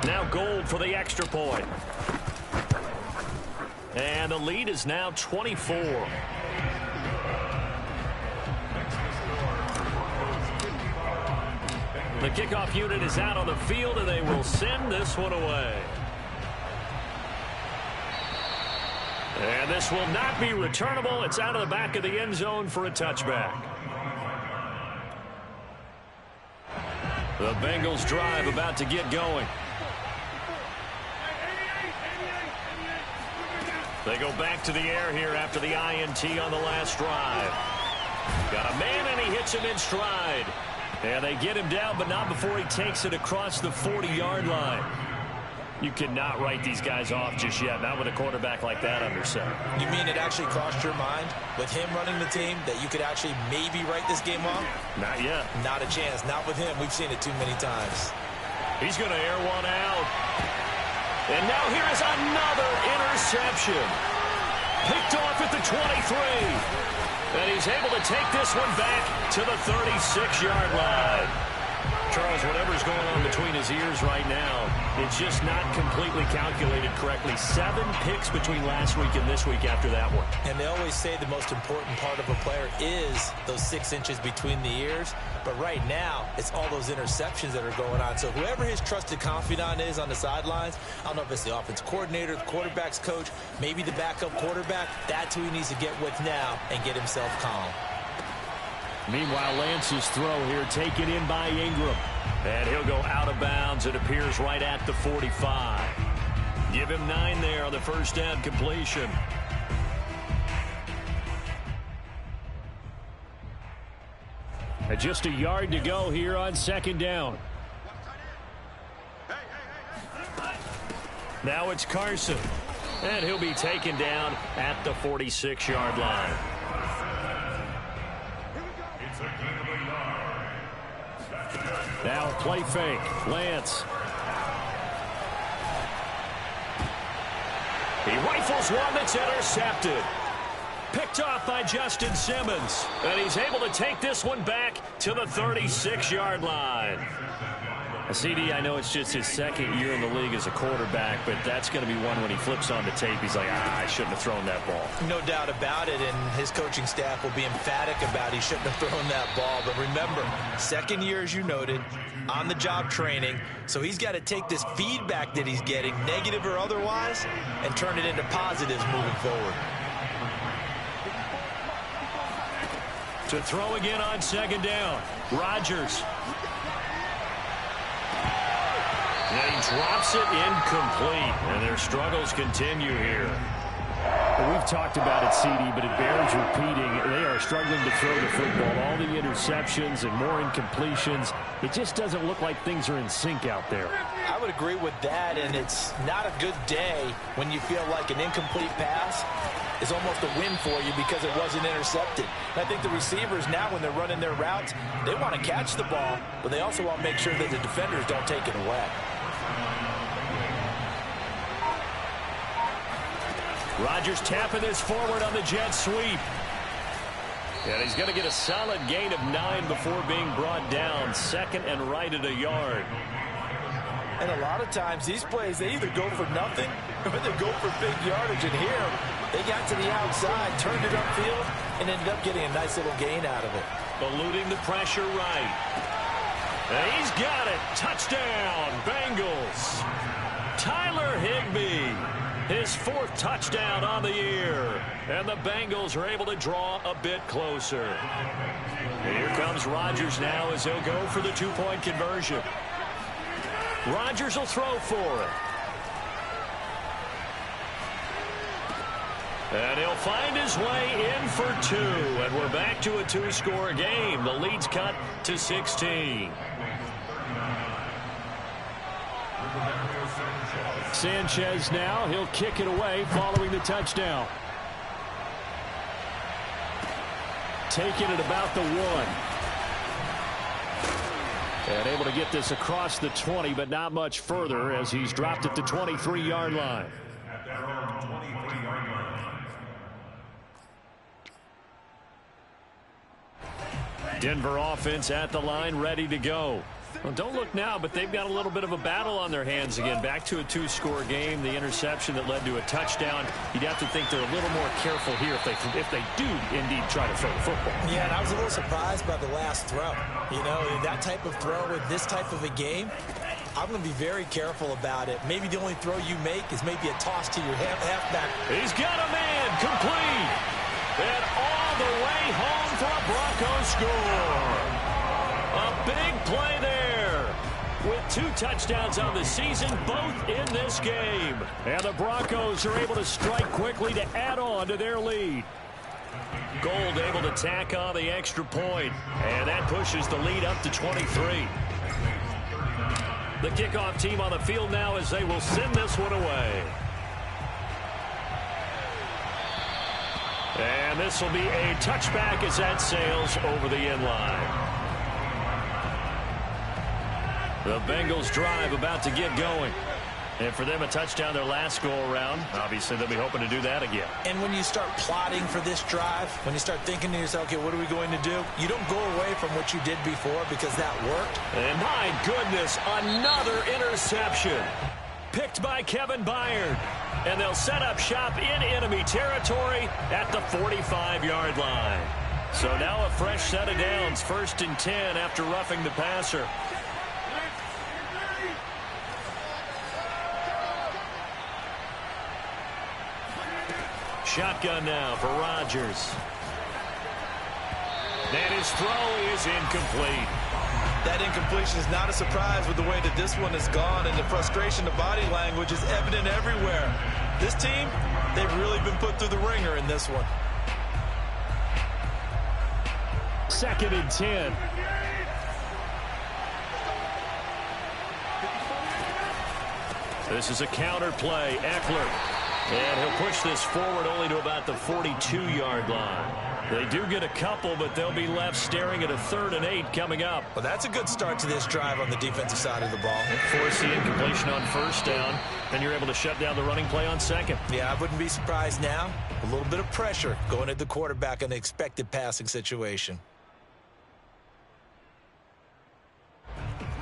Now Gold for the extra point. And the lead is now 24. The kickoff unit is out on the field, and they will send this one away. And this will not be returnable. It's out of the back of the end zone for a touchback. The Bengals drive about to get going. They go back to the air here after the INT on the last drive. Got a man, and he hits him in stride. And they get him down, but not before he takes it across the 40-yard line. You cannot write these guys off just yet, not with a quarterback like that under center. You mean it actually crossed your mind with him running the team that you could actually maybe write this game off? Not yet. Not a chance. Not with him. We've seen it too many times. He's going to air one out. And now here is another interception. Picked off at the 23. And he's able to take this one back to the 36-yard line. Charles, whatever's going on between his ears right now, it's just not completely calculated correctly. 7 picks between last week and this week after that one. And they always say the most important part of a player is those 6 inches between the ears. But right now, it's all those interceptions that are going on. So whoever his trusted confidant is on the sidelines, I don't know if it's the offense coordinator, the quarterback's coach, maybe the backup quarterback, that's who he needs to get with now and get himself calm. Meanwhile, Lance's throw here taken in by Ingram. And he'll go out of bounds, it appears, right at the 45. Give him 9 there on the first down completion. And just a yard to go here on second down. Now it's Carson. And he'll be taken down at the 46-yard line. Now play fake. Lance. He rifles one that's intercepted. Picked off by Justin Simmons. And he's able to take this one back to the 36-yard line. CD, I know it's just his second year in the league as a quarterback, but that's going to be one when he flips on the tape. He's like, I shouldn't have thrown that ball. No doubt about it, and his coaching staff will be emphatic about he shouldn't have thrown that ball. But remember, second year, as you noted, on-the-job training, so he's got to take this feedback that he's getting, negative or otherwise, and turn it into positives moving forward. To throw again on second down, Rodgers. And he drops it incomplete, and their struggles continue here. Well, we've talked about it, CD, but it bears repeating. They are struggling to throw the football. All the interceptions and more incompletions. It just doesn't look like things are in sync out there. I would agree with that, and it's not a good day when you feel like an incomplete pass is almost a win for you because it wasn't intercepted. And I think the receivers now, when they're running their routes, they want to catch the ball, but they also want to make sure that the defenders don't take it away. Rodgers tapping this forward on the jet sweep. And he's going to get a solid gain of 9 before being brought down. Second and right at a yard. And a lot of times these plays, they either go for nothing or they go for big yardage. And here, they got to the outside, turned it upfield, and ended up getting a nice little gain out of it. Eluding the pressure right. And he's got it. Touchdown, Bengals. Tyler Higbee. His 4th touchdown on the year. And the Bengals are able to draw a bit closer. And here comes Rodgers now as he'll go for the 2-point conversion. Rodgers will throw for it. And he'll find his way in for 2. And we're back to a 2-score game. The lead's cut to 16. Sanchez now, he'll kick it away following the touchdown. Taking it about the 1. And able to get this across the 20, but not much further as he's dropped at the 23-yard line. Denver offense at the line, ready to go. Well, don't look now, but they've got a little bit of a battle on their hands again. Back to a 2-score game. The interception that led to a touchdown. You'd have to think they're a little more careful here if they do indeed try to throw the football. Yeah, and I was a little surprised by the last throw. You know, that type of throw in this type of a game, I'm going to be very careful about it. Maybe the only throw you make is maybe a toss to your halfback. He's got a man complete. And all the way home for a Broncos score. A big play there. with 2 touchdowns on the season, both in this game. And the Broncos are able to strike quickly to add on to their lead. Gold able to tack on the extra point, and that pushes the lead up to 23. The kickoff team on the field now as they will send this one away. And this will be a touchback as that sails over the end line. The Bengals drive about to get going. And for them, a touchdown their last go-around. Obviously, they'll be hoping to do that again. And when you start plotting for this drive, when you start thinking to yourself, okay, what are we going to do? You don't go away from what you did before because that worked. And my goodness, another interception. Picked by Kevin Byard. And they'll set up shop in enemy territory at the 45-yard line. So now a fresh set of downs, 1st and 10 after roughing the passer. Shotgun now for Rodgers. And his throw is incomplete. That incompletion is not a surprise with the way that this one has gone, and the frustration, the body language is evident everywhere. This team, they've really been put through the ringer in this one. 2nd and 10. This is a counter play. Eckler. And he'll push this forward only to about the 42-yard line. They do get a couple, but they'll be left staring at a 3rd and 8 coming up. Well, that's a good start to this drive on the defensive side of the ball. Force the incompletion on 1st down, and you're able to shut down the running play on 2nd. Yeah, I wouldn't be surprised now. A little bit of pressure going at the quarterback in the expected passing situation.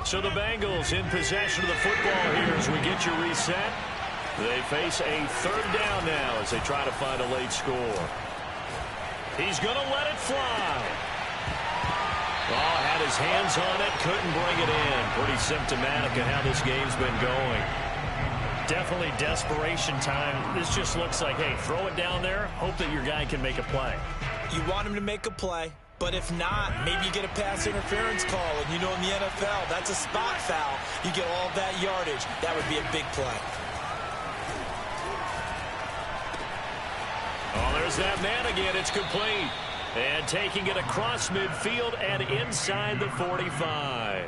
So the Bengals in possession of the football here as we get you reset. They face a 3rd down now as they try to find a late score. He's going to let it fly. Oh, had his hands on it, couldn't bring it in. Pretty symptomatic of how this game's been going. Definitely desperation time. This just looks like, hey, throw it down there, hope that your guy can make a play. You want him to make a play, but if not, maybe you get a pass interference call, and you know in the NFL, that's a spot foul. You get all that yardage. That would be a big play. Oh, there's that man again. It's complete. And taking it across midfield and inside the 45.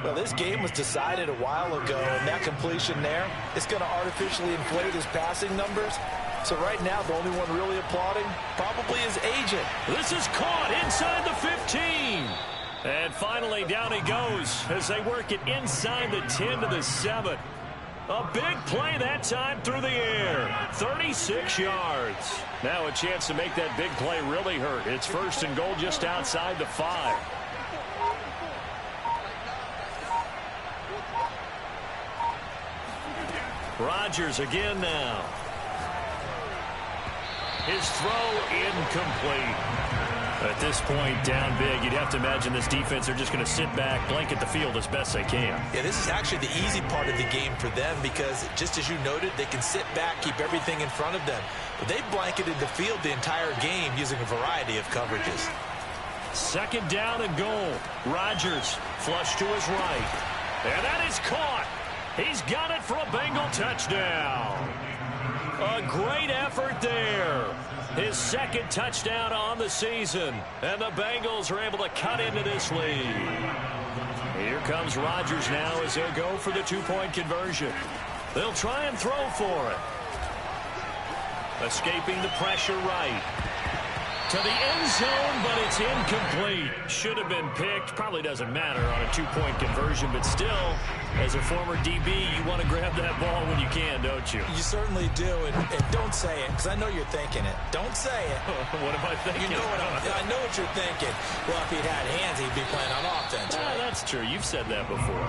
Well, this game was decided a while ago, and that completion there is going to artificially inflate his passing numbers. So right now, the only one really applauding probably his agent. This is caught inside the 15. And finally, down he goes as they work it inside the 10 to the 7. A big play that time through the air. 36 yards. Now a chance to make that big play really hurt. It's 1st and goal just outside the 5. Rodgers again now. His throw incomplete. At this point, down big, you'd have to imagine this defense are just going to sit back, blanket the field as best they can. Yeah, this is actually the easy part of the game for them because, just as you noted, they can sit back, keep everything in front of them. But they've blanketed the field the entire game using a variety of coverages. 2nd down and goal. Rodgers flush to his right. And that is caught. He's got it for a Bengal touchdown. A great effort there. His 2nd touchdown on the season. And the Bengals are able to cut into this lead. Here comes Rodgers now as they'll go for the 2-point conversion. They'll try and throw for it. Escaping the pressure right. To the end zone, but it's incomplete. Should have been picked. Probably doesn't matter on a 2-point conversion, but still, as a former DB, you want to grab that ball when you can, don't you? You certainly do, and don't say it, because I know you're thinking it. Don't say it. What am I thinking? You know I know what you're thinking. Well, if he'd had hands, he'd be playing on offense. Right? That's true. You've said that before.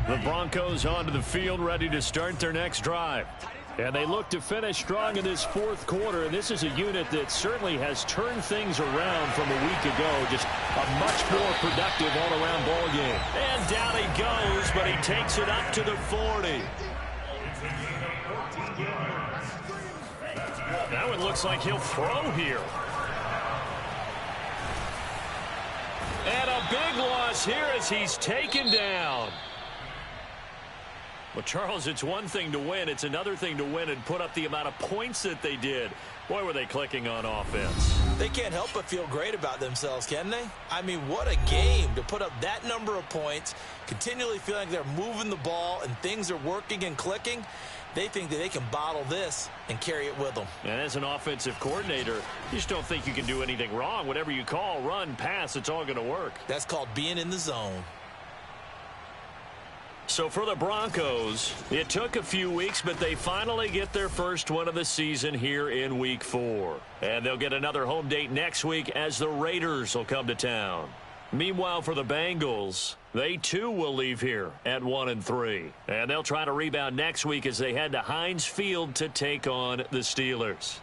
The Broncos onto the field, ready to start their next drive. And they look to finish strong in this 4th quarter. And this is a unit that certainly has turned things around from a week ago. Just a much more productive all-around ball game. And down he goes, but he takes it up to the 40. Now it looks like he'll throw here. And a big loss here as he's taken down. Well, Charles, it's one thing to win. It's another thing to win and put up the amount of points that they did. Boy, were they clicking on offense. They can't help but feel great about themselves, can they? I mean, what a game to put up that number of points, continually feeling like they're moving the ball and things are working and clicking. They think that they can bottle this and carry it with them. And as an offensive coordinator, you just don't think you can do anything wrong. Whatever you call, run, pass, it's all going to work. That's called being in the zone. So for the Broncos, it took a few weeks, but they finally get their first win of the season here in Week 4. And they'll get another home date next week as the Raiders will come to town. Meanwhile, for the Bengals, they too will leave here at 1-3. And they'll try to rebound next week as they head to Heinz Field to take on the Steelers.